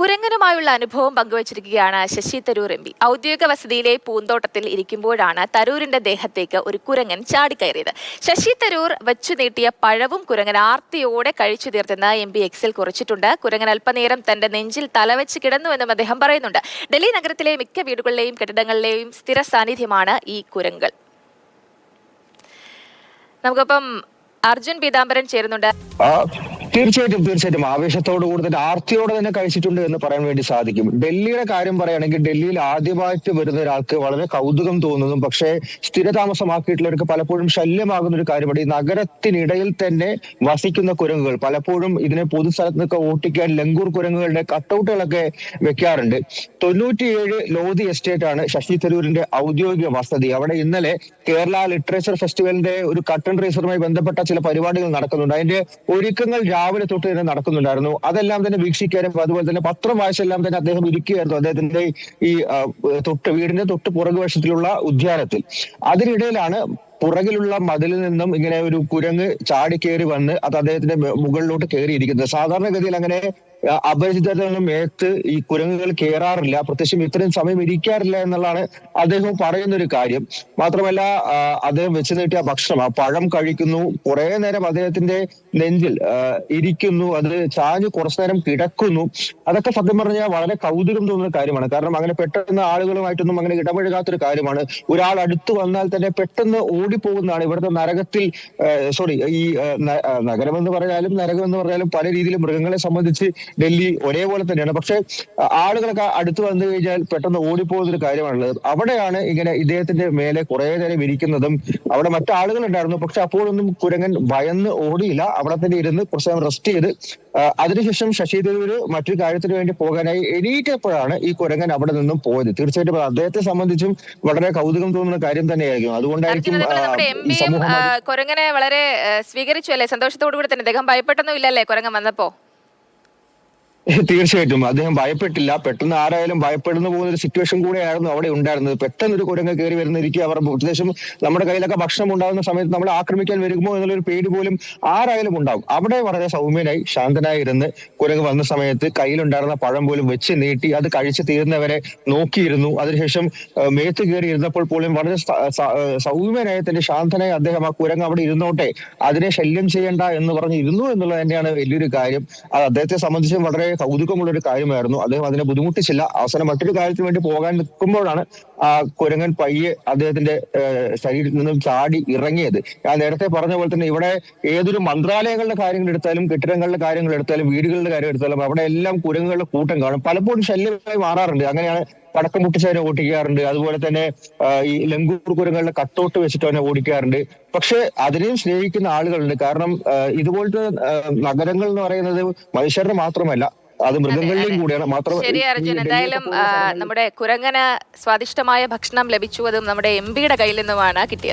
കുരങ്ങനുമായുള്ള അനുഭവം പങ്കുവച്ചിരിക്കുകയാണ് Sasi Tharoor M P. ഔദ്യോഗിക വസതിയിലെ പൂന്തോട്ടത്തിൽ ഇരിക്കുമ്പോഴാണ് തരൂരിന്റെ ദേഹത്തേക്ക് ഒരു കുരങ്ങൻ ചാടിക്കയറിയത്. ശശി തരൂർ വച്ചു നീട്ടിയ പഴവും കുരങ്ങൻ ആർത്തിയോടെ കഴിച്ചു തീർത്തെന്ന് എം പി എക്സിൽ കുറിച്ചിട്ടുണ്ട്. കുരങ്ങൻ അല്പനേരം തന്റെ നെഞ്ചിൽ തലവെച്ച് കിടന്നുവെന്നും അദ്ദേഹം പറയുന്നുണ്ട്. ഡൽഹി നഗരത്തിലെ മിക്ക വീടുകളിലെയും കെട്ടിടങ്ങളിലെയും സ്ഥിര സാന്നിധ്യമാണ് ഈ കുരങ്ങുകൾ. നമുക്കൊപ്പം അർജുൻ പീതാംബരൻ ചേരുന്നുണ്ട്. തീർച്ചയായിട്ടും ആവേശത്തോടു കൂടി തന്നെ ആർത്തിയോടെ തന്നെ കഴിച്ചിട്ടുണ്ട് എന്ന് പറയാൻ വേണ്ടി സാധിക്കും. ഡൽഹിയുടെ കാര്യം പറയുകയാണെങ്കിൽ ഡൽഹിയിൽ ആദ്യമായിട്ട് വരുന്ന ഒരാൾക്ക് വളരെ കൗതുകം തോന്നുന്നതും പക്ഷേ സ്ഥിരതാമസമാക്കിയിട്ടുള്ളവർക്ക് പലപ്പോഴും ശല്യമാകുന്ന ഒരു കാര്യമാണ് ഈ നഗരത്തിനിടയിൽ തന്നെ വസിക്കുന്ന കുരങ്ങുകൾ. പലപ്പോഴും ഇതിനെ പൊതുസ്ഥലത്ത് നിന്നൊക്കെ ഓട്ടിക്കാൻ ലങ്കൂർ കുരങ്ങുകളുടെ കട്ടൗട്ടുകളൊക്കെ വെക്കാറുണ്ട്. 97 ലോധി എസ്റ്റേറ്റ് ആണ് ശശി തരൂരിന്റെ ഔദ്യോഗിക വസതി. അവിടെ ഇന്നലെ കേരള ലിറ്ററേച്ചർ ഫെസ്റ്റിവലിന്റെ ഒരു കട്ടൺ റേസറുമായി ബന്ധപ്പെട്ട ചില പരിപാടികൾ നടക്കുന്നുണ്ട്. അതിന്റെ ഒരുക്കങ്ങൾ രാവിലെ തൊട്ട് തന്നെ നടക്കുന്നുണ്ടായിരുന്നു. അതെല്ലാം തന്നെ വീക്ഷിക്കാനും അതുപോലെ തന്നെ പത്രം വായിച്ചെല്ലാം തന്നെ അദ്ദേഹം ഇരിക്കുകയായിരുന്നു അദ്ദേഹത്തിന്റെ ഈ വീടിന്റെ തൊട്ട് പുറകുവശത്തിലുള്ള ഉദ്യാനത്തിൽ. അതിനിടയിലാണ് പുറകിലുള്ള മതിലിൽ നിന്നും ഇങ്ങനെ ഒരു കുരങ്ങ് ചാടിക്കേറി വന്ന് അത് അദ്ദേഹത്തിന്റെ മുകളിലോട്ട് കയറിയിരിക്കുന്നത്. സാധാരണഗതിയിൽ അങ്ങനെ അപരിചിതരുടെ മേത്ത് ഈ കുരങ്ങുകൾ കയറാറില്ല, പ്രത്യേകിച്ചും ഇത്രയും സമയം ഇരിക്കാറില്ല എന്നുള്ളതാണ് അദ്ദേഹം പറയുന്ന ഒരു കാര്യം. മാത്രമല്ല അദ്ദേഹം വെച്ച് നീട്ടിയ ഭക്ഷണം ആ പഴം കഴിക്കുന്നു, കുറെ നേരം അദ്ദേഹത്തിന്റെ നെഞ്ചിൽ ഇരിക്കുന്നു, അത് ചാഞ്ഞ് കുറച്ചു നേരം കിടക്കുന്നു. അതൊക്കെ സത്യം പറഞ്ഞാൽ വളരെ കൗതുകം തോന്നുന്ന കാര്യമാണ്. കാരണം അങ്ങനെ പെട്ടെന്ന് ആളുകളുമായിട്ടൊന്നും അങ്ങനെ ഇടപഴകാത്തൊരു കാര്യമാണ്. ഒരാൾ അടുത്ത് വന്നാൽ തന്നെ പെട്ടെന്ന് ഓടിപ്പോകുന്നതാണ് ഇവിടുത്തെ നരകത്തിൽ ഈ നഗരം എന്ന് പറഞ്ഞാലും നരകം എന്ന് പറഞ്ഞാലും പല രീതിയിലും മൃഗങ്ങളെ സംബന്ധിച്ച് ഡൽഹി ഒരേപോലെ തന്നെയാണ്. പക്ഷെ ആളുകളൊക്കെ അടുത്ത് വന്നു കഴിഞ്ഞാൽ പെട്ടെന്ന് ഓടിപ്പോകുന്ന ഒരു കാര്യമാണുള്ളത്. അവിടെയാണ് ഇങ്ങനെ ഇദ്ദേഹത്തിന്റെ മേലെ കുറെ നേരം ഇരിക്കുന്നതും. അവിടെ മറ്റാളുകൾ ഉണ്ടായിരുന്നു, പക്ഷെ അപ്പോഴൊന്നും കുരങ്ങൻ ഭയന്ന് ഓടിയില്ല. അവിടെ തന്നെ ഇരുന്ന് കുറച്ച് നേരം റെസ്റ്റ് ചെയ്ത് അതിനുശേഷം ശശി തരൂര് മറ്റൊരു കാര്യത്തിന് വേണ്ടി പോകാനായി എണീറ്റപ്പോഴാണ് ഈ കുരങ്ങൻ അവിടെ നിന്നും പോയത്. തീർച്ചയായിട്ടും അദ്ദേഹത്തെ സംബന്ധിച്ചും വളരെ കൗതുകം തോന്നുന്ന കാര്യം തന്നെയായിരിക്കും. അതുകൊണ്ടായിരിക്കും കുരങ്ങനെ വളരെ സ്വീകരിച്ചു അല്ലേ, സന്തോഷത്തോടു കൂടി തന്നെ. അദ്ദേഹം ഭയപ്പെട്ടൊന്നും ഇല്ലല്ലേ കുരങ്ങൻ വന്നപ്പോ? തീർച്ചയായിട്ടും അദ്ദേഹം ഭയപ്പെട്ടില്ല. പെട്ടെന്ന് ആരായാലും ഭയപ്പെടുന്നു പോകുന്ന ഒരു സിറ്റുവേഷൻ കൂടെയായിരുന്നു അവിടെ ഉണ്ടായിരുന്നത്. പെട്ടെന്ന് ഒരു കുരങ്ങ് കയറി വരുന്നിരിക്കുക, അവർ ഉദ്ദേശം നമ്മുടെ കയ്യിലൊക്കെ ഭക്ഷണം ഉണ്ടാകുന്ന സമയത്ത് നമ്മൾ ആക്രമിക്കാൻ വരുമോ എന്നുള്ളൊരു പേടി പോലും ആരായാലും ഉണ്ടാവും. അവിടെ വളരെ സൗമ്യനായി ശാന്തനായി ഇരുന്ന് കുരങ്ങ് വന്ന സമയത്ത് കയ്യിലുണ്ടായിരുന്ന പഴം പോലും വെച്ച് നീട്ടി അത് കഴിച്ച് തീർന്നവരെ നോക്കിയിരുന്നു. അതിനുശേഷം മേത്ത് കയറി ഇരുന്നപ്പോൾ പോലും വളരെ സൗമ്യനായി തന്നെ ശാന്തനായി അദ്ദേഹം ആ കുരങ്ങ് അവിടെ ഇരുന്നോട്ടെ, അതിനെ ശല്യം ചെയ്യണ്ട എന്ന് പറഞ്ഞ് ഇരുന്നു എന്നുള്ളത് തന്നെയാണ് വലിയൊരു കാര്യം. അത് അദ്ദേഹത്തെ സംബന്ധിച്ചും വളരെ കൗതുകമുള്ള ഒരു കാര്യമായിരുന്നു. അദ്ദേഹം അതിനെ ബുദ്ധിമുട്ടിച്ചില്ല. അവസാനം മറ്റൊരു കാര്യത്തിന് വേണ്ടി പോകാൻ നിൽക്കുമ്പോഴാണ് ആ കുരങ്ങൻ പയ്യെ അദ്ദേഹത്തിന്റെ ശരീരത്തിൽ നിന്നും ചാടി ഇറങ്ങിയത്. ഞാൻ നേരത്തെ പറഞ്ഞ പോലെ തന്നെ ഇവിടെ ഏതൊരു മന്ത്രാലയങ്ങളുടെ കാര്യങ്ങൾ എടുത്താലും കെട്ടിടങ്ങളുടെ കാര്യങ്ങൾ എടുത്താലും വീടുകളുടെ കാര്യം എടുത്താലും അവിടെ എല്ലാം കുരങ്ങുകളുടെ കൂട്ടം കാണും. പലപ്പോഴും ശല്യമായി മാറാറുണ്ട്. അങ്ങനെയാണ് പടക്കം പൊട്ടിച്ചവനെ ഓടിക്കാറുണ്ട്. അതുപോലെ തന്നെ ഈ ലങ്കൂർ കുരങ്ങളുടെ കട്ടൗട്ട് വെച്ചിട്ട് അവനെ ഓടിക്കാറുണ്ട്. പക്ഷെ അതിനെയും സ്നേഹിക്കുന്ന ആളുകളുണ്ട്. കാരണം ഇതുപോലത്തെ നഗരങ്ങൾ എന്ന് പറയുന്നത് മനുഷ്യരുടെ മാത്രമല്ല, അത് മൃഗങ്ങളിലെയും കൂടിയാണ്. മാത്രമല്ല, ശരി അർജുൻ, എന്തായാലും നമ്മുടെ കുരങ്ങന് സ്വാദിഷ്ടമായ ഭക്ഷണം ലഭിച്ചു. അതും നമ്മുടെ എം പിയുടെ കയ്യിൽ നിന്നുമാണ് കിട്ടിയത്.